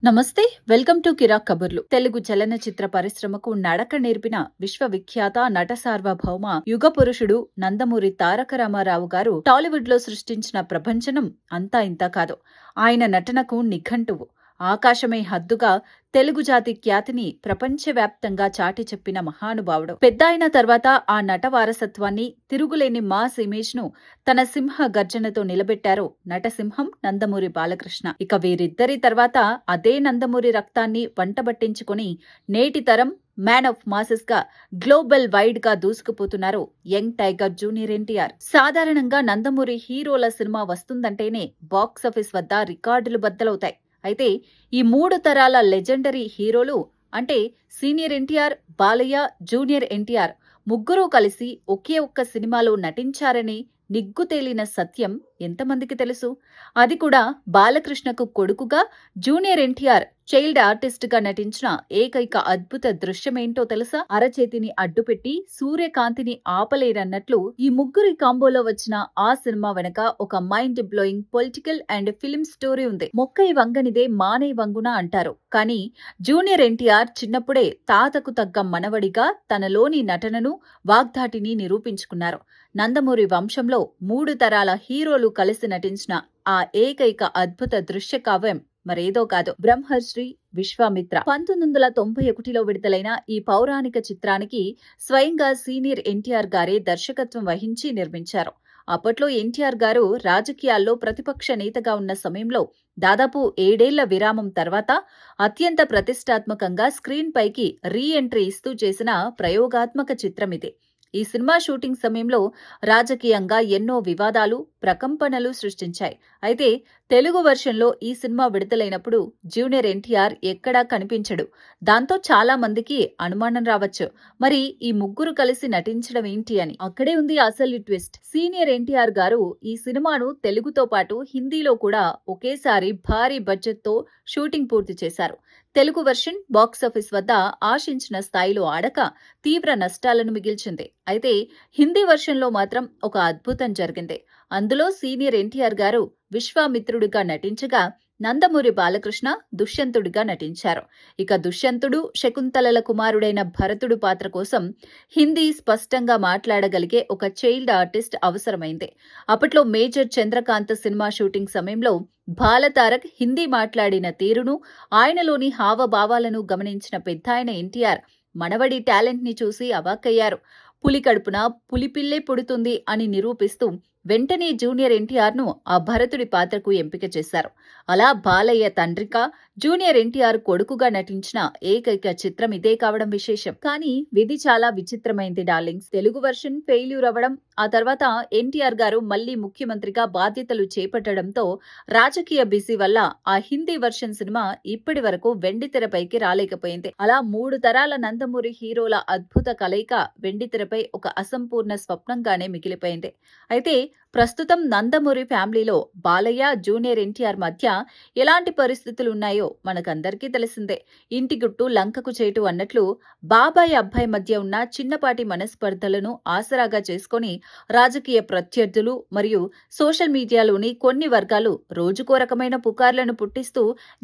నమస్తే, welcome to కిరాక్ కబుర్లు. తెలుగు చలనచిత్ర పరిశ్రమకు నడక నేర్పిన విశ్వవిఖ్యాత నట సార్వభౌమ యుగ పురుషుడు నందమూరి తారక రామారావు గారు టాలీవుడ్ లో సృష్టించిన ప్రభంజనం అంతా ఇంతా కాదు. ఆయన నటనకు నిఘంటువు. ఆకాశమే హద్దుగా తెలుగు జాతి ఖ్యాతిని ప్రపంచవ్యాప్తంగా చాటి చెప్పిన మహానుభావుడు. పెద్దాయిన తర్వాత ఆ నట వారసత్వాన్ని, తిరుగులేని మాస్ ఇమేజ్ ను తన సింహ గర్జనతో నిలబెట్టారు నటసింహం నందమూరి బాలకృష్ణ. ఇక వీరిద్దరి తర్వాత అదే నందమూరి రక్తాన్ని వంటబట్టించుకుని నేటి తరం మ్యాన్ ఆఫ్ మాసెస్ గా గ్లోబల్ వైడ్ గా దూసుకుపోతున్నారు యంగ్ టైగర్ జూనియర్ ఎన్టీఆర్. సాధారణంగా నందమూరి హీరోల సినిమా వస్తుందంటేనే బాక్సాఫీస్ వద్ద రికార్డులు బద్దలవుతాయి. అయితే ఈ మూడు తరాల లెజెండరీ హీరోలు అంటే సీనియర్ ఎన్టీఆర్, బాలయ్య, జూనియర్ ఎన్టీఆర్ ముగ్గురూ కలిసి ఒకే ఒక్క సినిమాలో నటించారని నిగ్గు తేలిన సత్యం ఎంతమందికి తెలుసు? అది కూడా బాలకృష్ణకు కొడుకుగా జూనియర్ ఎన్టీఆర్ చైల్డ్ ఆర్టిస్ట్ గా నటించిన ఏకైక అద్భుత దృశ్యమేంటో తెలుసా? అరచేతిని అడ్డుపెట్టి సూర్యకాంతిని ఆపలేరన్నట్లు ఈ ముగ్గురి కాంబోలో వచ్చిన ఆ సినిమా వెనక ఒక mind blowing political and film story ఉంది. మొక్కై వంగనిదే మానై వంగున అంటారు. కానీ జూనియర్ ఎన్టీఆర్ చిన్నప్పుడే తాతకు తగ్గ మనవడిగా తనలోని నటనను, వాగ్ధాటిని నిరూపించుకున్నారు. నందమూరి వంశంలో మూడు తరాల హీరోలు కలిసి నటించిన ఆ ఏకైక అద్భుత దృశ్య కావ్యం మరేదో కాదు, బ్రహ్మశ్రీ విశ్వామిత్ర. 1991లో విడుదలైన ఈ పౌరాణిక చిత్రానికి స్వయంగా సీనియర్ ఎన్టీఆర్ గారే దర్శకత్వం వహించి నిర్మించారు. అప్పట్లో ఎన్టీఆర్ గారు రాజకీయాల్లో ప్రతిపక్ష నేతగా ఉన్న సమయంలో దాదాపు 7 ఏళ్ల విరామం తర్వాత అత్యంత ప్రతిష్టాత్మకంగా స్క్రీన్ పైకి రీ ఎంట్రీ ఇస్తూ చేసిన ప్రయోగాత్మక చిత్రమిది. ఈ సినిమా షూటింగ్ సమయంలో రాజకీయంగా ఎన్నో వివాదాలు, ప్రకంపనలు సృష్టించాయి. అయితే తెలుగు వెర్షన్లో ఈ సినిమా విడుదలైనప్పుడు జూనియర్ ఎన్టీఆర్ ఎక్కడా కనిపించడు. దాంతో చాలా మందికి అనుమానం రావచ్చు, మరి ఈ ముగ్గురు కలిసి నటించడం ఏంటి అని. అక్కడే ఉంది అసలు ట్విస్ట్. సీనియర్ ఎన్టీఆర్ గారు ఈ సినిమాను తెలుగుతో పాటు హిందీలో కూడా ఒకేసారి భారీ బడ్జెట్ తో షూటింగ్ పూర్తి చేశారు. తెలుగు వెర్షన్ బాక్సాఫీస్ వద్ద ఆశించిన స్థాయిలో ఆడక తీవ్ర నష్టాలను మిగిల్చింది. అయితే హిందీ వెర్షన్లో మాత్రం ఒక అద్భుతం జరిగింది. అందులో సీనియర్ ఎన్టీఆర్ గారు విశ్వామిత్రుడిగా నటించగా నందమూరి బాలకృష్ణ దుష్యంతుడిగా నటించారు. ఇక దుష్యంతుడు శకుంతలల కుమారుడైన భరతుడు పాత్ర కోసం హిందీ స్పష్టంగా మాట్లాడగలిగే ఒక చైల్డ్ ఆర్టిస్ట్ అవసరమైంది. అప్పట్లో మేజర్ చంద్రకాంత్ సినిమా షూటింగ్ సమయంలో బాలతారక్ హిందీ మాట్లాడిన తీరును, ఆయనలోని హావభావాలను గమనించిన పెద్దాయన ఎన్టీఆర్ మనవడి టాలెంట్ ని చూసి అవాక్కయ్యారు. పులి కడుపున పులిపిల్లే పుడుతుంది అని నిరూపిస్తూ వెంటనే జూనియర్ ఎన్టీఆర్ ను ఆ భరతుడి పాత్రకు ఎంపిక చేశారు. అలా బాలయ్య తండ్రిగా జూనియర్ ఎన్టీఆర్ కొడుకుగా నటించిన ఏకైక చిత్రం ఇదే కావడం విశేషం. కానీ విధి చాలా విచిత్రమైంది డార్లింగ్స్. తెలుగు వెర్షన్ ఫెయిల్యూర్ అవ్వడం, ఆ తర్వాత ఎన్టీఆర్ గారు మళ్లీ ముఖ్యమంత్రిగా బాధ్యతలు చేపట్టడంతో రాజకీయ బిజీ వల్ల ఆ హిందీ వెర్షన్ సినిమా ఇప్పటి వరకు వెండితెరపైకి రాలేకపోయింది. అలా మూడు తరాల నందమూరి హీరోల అద్భుత కలయిక వెండితెరపై ఒక అసంపూర్ణ స్వప్నంగానే మిగిలిపోయింది. అయితే ప్రస్తుతం నందమూరి ఫ్యామిలీలో బాలయ్య, జూనియర్ ఎన్టీఆర్ మధ్య ఎలాంటి పరిస్థితులు ఉన్నాయో మనకందరికీ తెలిసిందే. ఇంటి గుట్టు లంకకు చేటు అన్నట్లు బాబాయ్ అబ్బాయి మధ్య ఉన్న చిన్నపాటి మనస్పర్ధలను ఆసరాగా చేసుకుని రాజకీయ ప్రత్యర్థులు మరియు సోషల్ మీడియాలోని కొన్ని వర్గాలు రోజుకో రకమైన పుకార్లను పుట్టిస్తూ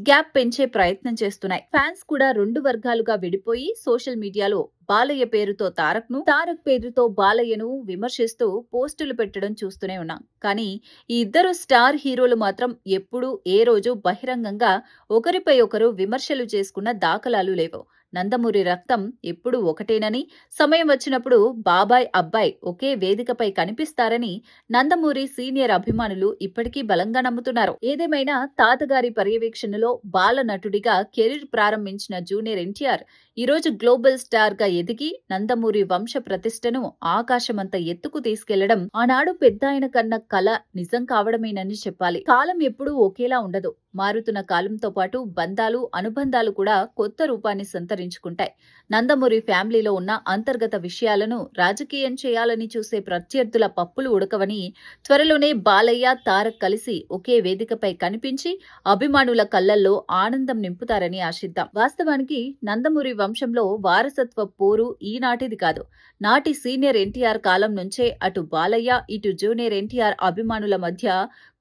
గ్యాప్ పెంచే ప్రయత్నం చేస్తున్నాయి. ఫ్యాన్స్ కూడా రెండు వర్గాలుగా విడిపోయి సోషల్ మీడియాలో బాలయ్య పేరుతో తారక్ను, తారక్ పేరుతో బాలయ్యను విమర్శిస్తూ పోస్టులు పెట్టడం చూస్తూనే ఉన్నాం. కానీ ఈ ఇద్దరు స్టార్ హీరోలు మాత్రం ఎప్పుడూ ఏ రోజు బహిరంగంగా ఒకరిపై ఒకరు విమర్శలు చేసుకున్న దాఖలాలు లేవు. నందమూరి రక్తం ఎప్పుడూ ఒకటేనని, సమయం వచ్చినప్పుడు బాబాయ్ అబ్బాయి ఒకే వేదికపై కనిపిస్తారని నందమూరి సీనియర్ అభిమానులు ఇప్పటికీ బలంగా నమ్ముతున్నారు. ఏదేమైనా తాతగారి పర్యవేక్షణలో బాల నటుడిగా కెరీర్ ప్రారంభించిన జూనియర్ ఎన్టీఆర్ ఈరోజు గ్లోబల్ స్టార్ గా ఎదిగి నందమూరి వంశ ప్రతిష్టను ఆకాశమంత ఎత్తుకు తీసుకెళ్లడం ఆనాడు పెద్దాయన కన్న కల నిజం కావడమేనని చెప్పాలి. కాలం ఎప్పుడూ ఒకేలా ఉండదు. మారుతున్న కాలంతో పాటు బంధాలు, అనుబంధాలు కూడా కొత్త రూపాన్ని సంతరించుకుంటాయి. నందమూరి ఫ్యామిలీలో ఉన్న అంతర్గత విషయాలను రాజకీయం చేయాలని చూసే ప్రత్యర్థుల పప్పులు ఉడకవని త్వరలోనే బాలయ్య, తారక్ కలిసి ఒకే వేదికపై కనిపించి అభిమానుల కళ్లల్లో ఆనందం నింపుతారని ఆశిద్దాం. వాస్తవానికి నందమూరి వంశంలో వారసత్వ పోరు ఈనాటిది కాదు. నాటి సీనియర్ ఎన్టీఆర్ కాలం నుంచే అటు బాలయ్య, ఇటు జూనియర్ ఎన్టీఆర్ అభిమానుల మధ్య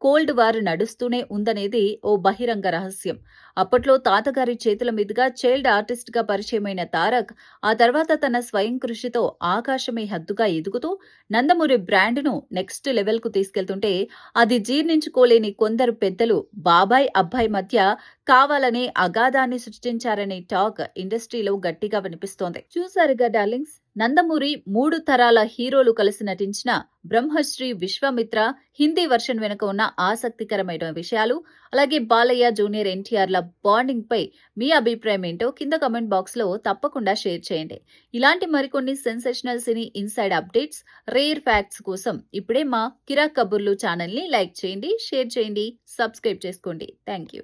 కోల్డ్ వార్ నడుస్తూనే ఉందనేది ఓ బహిరంగ రహస్యం. అప్పట్లో తాతగారి చేతుల మీదుగా చైల్డ్ ఆర్టిస్ట్ గా పరిచయమైన తారక్ ఆ తర్వాత తన స్వయం కృషితో ఆకాశమే హద్దుగా ఎదుగుతూ నందమూరి బ్రాండ్ను నెక్స్ట్ లెవెల్ కు తీసుకెళ్తుంటే అది జీర్ణించుకోలేని కొందరు పెద్దలు బాబాయ్ అబ్బాయి మధ్య కావాలనే అగాధాన్ని సృష్టించారనే టాక్ ఇండస్ట్రీలో గట్టిగా వినిపిస్తోంది. చూసారుగా డార్లింగ్స్, నందమూరి 3 తరాల హీరోలు కలిసి నటించిన బ్రహ్మశ్రీ విశ్వామిత్ర హిందీ వర్షన్ వెనుక ఉన్న ఆసక్తికరమైన విషయాలు, అలాగే బాలయ్య జూనియర్ ఎన్టీఆర్ల బాండింగ్ పై మీ అభిప్రాయం ఏంటో కింద కమెంట్ బాక్స్ లో తప్పకుండా షేర్ చేయండి. ఇలాంటి మరికొన్ని సెన్సేషనల్ సినీ ఇన్సైడ్ అప్డేట్స్, రేర్ ఫ్యాక్ట్స్ కోసం ఇప్పుడే మా కిరాక్ కబుర్లు ఛానల్ ని లైక్ చేయండి, షేర్ చేయండి, సబ్స్క్రైబ్ చేసుకోండి. Thank you.